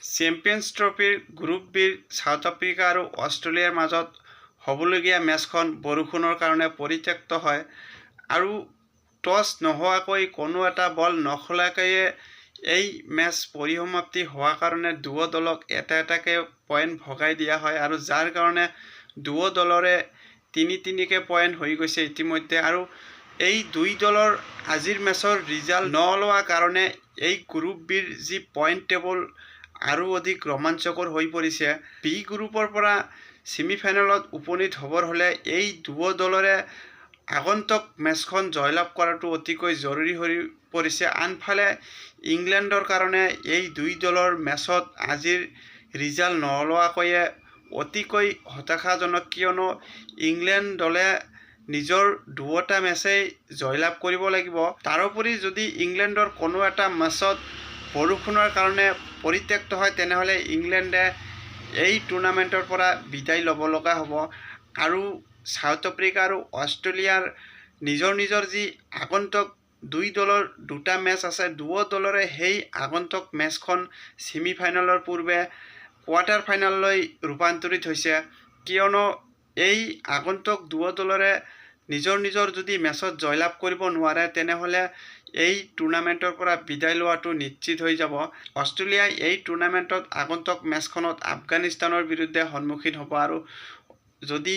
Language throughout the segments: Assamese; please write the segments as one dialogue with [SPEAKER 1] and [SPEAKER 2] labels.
[SPEAKER 1] চেম্পিয়ন্ছ ট্ৰফিৰ গ্ৰুপ বিৰ সাউথ আফ্ৰিকা আৰু অষ্ট্ৰেলিয়াৰ মাজত হ'বলগীয়া মেচখন বৰষুণৰ কাৰণে পৰিত্যক্ত হয় আৰু টছ নোহোৱাকৈ কোনো এটা বল নখলাকৈয়ে এই মেচ পৰিসমাপ্তি হোৱাৰ কাৰণে দুয়ো দলক এটা এটাকৈ পইণ্ট ভগাই দিয়া হয় আৰু যাৰ কাৰণে দুয়ো দলৰে তিনিকে পইণ্ট হৈ গৈছে ইতিমধ্যে। আৰু এই দুই দলৰ আজিৰ মেচৰ ৰিজাল্ট নোলোৱাৰ কাৰণে এই গ্ৰুপ বিৰ যি পইণ্ট টেবুল আৰু অধিক ৰোমাঞ্চকৰ হৈ পৰিছে। বি গ্ৰুপৰ পৰা ছেমিফাইনেলত উপনীত হ'বৰ হ'লে এই দুয়ো দলৰে আগন্তুক মেচখন জয়লাভ কৰাটো অতিকৈ জৰুৰী হৈ পৰিছে। আনফালে ইংলেণ্ডৰ কাৰণে এই দুই দলৰ মেচত আজিৰ ৰিজাল্ট নোলোৱাকৈয়ে অতিকৈ হতাশাজনক, কিয়নো ইংলেণ্ড দলে নিজৰ দুয়োটা মেচেই জয়লাভ কৰিব লাগিব। তাৰোপৰি যদি ইংলেণ্ডৰ কোনো এটা মেচত বৰষুণৰ কাৰণে পৰিত্যক্ত হয় তেনেহ'লে ইংলেণ্ডে এই টুৰ্ণামেণ্টৰ পৰা বিদায় ল'ব লগা হ'ব আৰু সাউথ আফ্ৰিকা আৰু অষ্ট্ৰেলিয়াৰ নিজৰ যি আগন্তুক দুই দলৰ দুটা মেচ আছে, দুয়ো দলৰে সেই আগন্তুক মেচখন ছেমিফাইনেলৰ পূৰ্বে কোৱাৰ্টাৰ ফাইনেললৈ ৰূপান্তৰিত হৈছে, কিয়নো এই আগন্তুক দুয়ো দলৰে নিজৰ যদি মেচত জয়লাভ কৰিব নোৱাৰে তেনেহ'লে এই টুৰ্ণামেণ্টৰ পৰা বিদায় লোৱাটো নিশ্চিত হৈ যাব। অষ্ট্ৰেলিয়াই এই টুৰ্ণামেণ্টত আগন্তুক মেচখনত আফগানিস্তানৰ বিৰুদ্ধে সন্মুখীন হ'ব আৰু যদি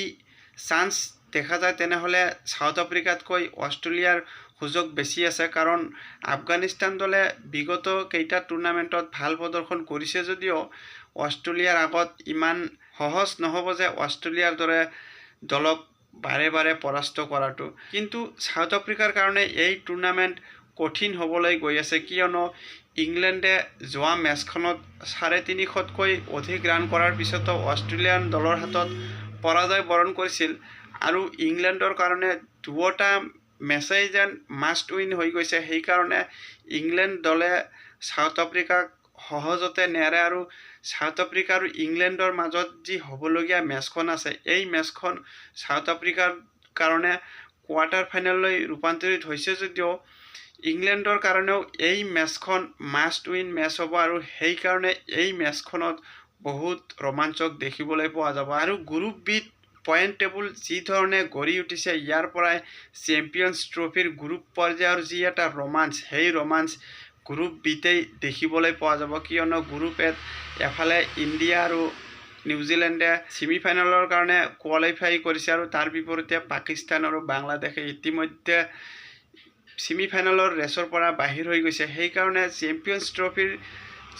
[SPEAKER 1] চান্স দেখা যায় তেনেহ'লে সাউথ আফ্ৰিকাতকৈ অষ্ট্ৰেলিয়াৰ সুযোগ বেছি আছে, কাৰণ আফগানিস্তান দলে বিগত কেইটা টুৰ্ণামেণ্টত ভাল প্ৰদৰ্শন কৰিছে যদিও অষ্ট্ৰেলিয়াৰ আগত ইমান সহজ নহ'ব যে অষ্ট্ৰেলিয়াৰ দৰে দলক বাৰে বাৰে পৰাস্ত কৰাটো। কিন্তু সাউথ আফ্ৰিকাৰ কাৰণে এই টুৰ্ণামেণ্ট কঠিন হ'বলৈ গৈ আছে, কিয়নো ইংলেণ্ডে যোৱা মেচখনত ৩৫০তকৈ অধিক ৰান কৰাৰ পিছতো অষ্ট্ৰেলিয়ান দলৰ হাতত পৰাজয় বৰণ কৰিছিল আৰু ইংলেণ্ডৰ কাৰণে দুয়োটা মেচেই যেন মাষ্ট উইন হৈ গৈছে। সেইকাৰণে ইংলেণ্ড দলে সাউথ আফ্ৰিকাক সহজতে নেৰে আৰু সাউথ আফ্ৰিকা আৰু ইংলেণ্ডৰ মাজত যি হ'বলগীয়া মেচখন আছে এই মেচখন সাউথ আফ্ৰিকাৰ কাৰণে কোৱাৰ্টাৰ ফাইনেললৈ ৰূপান্তৰিত হৈছে যদিও ইংলেণ্ডৰ কাৰণেও এই মেচখন মাষ্ট উইন মেচ হ'ব আৰু সেইকাৰণে এই মেচখনত বহুত ৰোমাঞ্চক দেখিবলৈ পোৱা যাব। আৰু গ্ৰুপ বিত পইণ্ট টেবুল যি ধৰণে গঢ়ি উঠিছে, ইয়াৰ পৰাই চেম্পিয়ন্ছ ট্ৰফিৰ গ্ৰুপ পৰ্যায়ৰ যি এটা ৰোমাঞ্চ, সেই ৰোমাঞ্চ গ্ৰুপ বিতেই দেখিবলৈ পোৱা যাব, কিয়নো গ্ৰুপ এত এফালে ইণ্ডিয়া আৰু নিউজিলেণ্ডে ছেমিফাইনেলৰ কাৰণে কোৱালিফাই কৰিছে আৰু তাৰ বিপৰীতে পাকিস্তান আৰু বাংলাদেশে ইতিমধ্যে ছেমিফাইনেলৰ ৰেচৰ পৰা বাহিৰ হৈ গৈছে। সেইকাৰণে চেম্পিয়ন্ছ ট্ৰফিৰ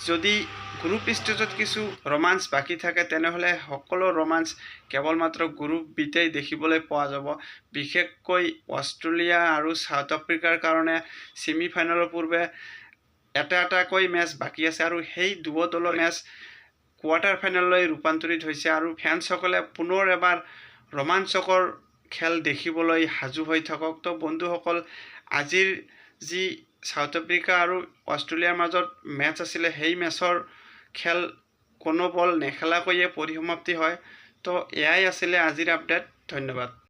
[SPEAKER 1] যদি গ্ৰুপ ষ্টেজত কিছু ৰোমাঞ্চ বাকী থাকে তেনেহ'লে সকলো ৰোমাঞ্চ কেৱল মাত্ৰ গ্ৰুপ বিতেই দেখিবলৈ পোৱা যাব। বিশেষকৈ অষ্ট্ৰেলিয়া আৰু সাউথ আফ্ৰিকাৰ কাৰণে ছেমিফাইনেলৰ পূৰ্বে এটা এটাকৈ মেচ বাকী আছে আৰু সেই দুয়ো দলৰ মেচ কোৱাৰ্টাৰ ফাইনেললৈ ৰূপান্তৰিত হৈছে আৰু ফেন্সসকলে পুনৰ এবাৰ ৰোমাঞ্চকৰ খেল দেখিবলৈ সাজু হৈ থাকক। তো বন্ধুসকল, আজিৰ যি সাউথ আফ্ৰিকা আৰু অষ্ট্ৰেলিয়াৰ মাজত মেচ আছিলে সেই মেচৰ খেল কোনো বল নেখেলাকৈয়ে পৰিসমাপ্তি হয়। তো এয়াই আছিলে আজিৰ আপডেট। ধন্যবাদ।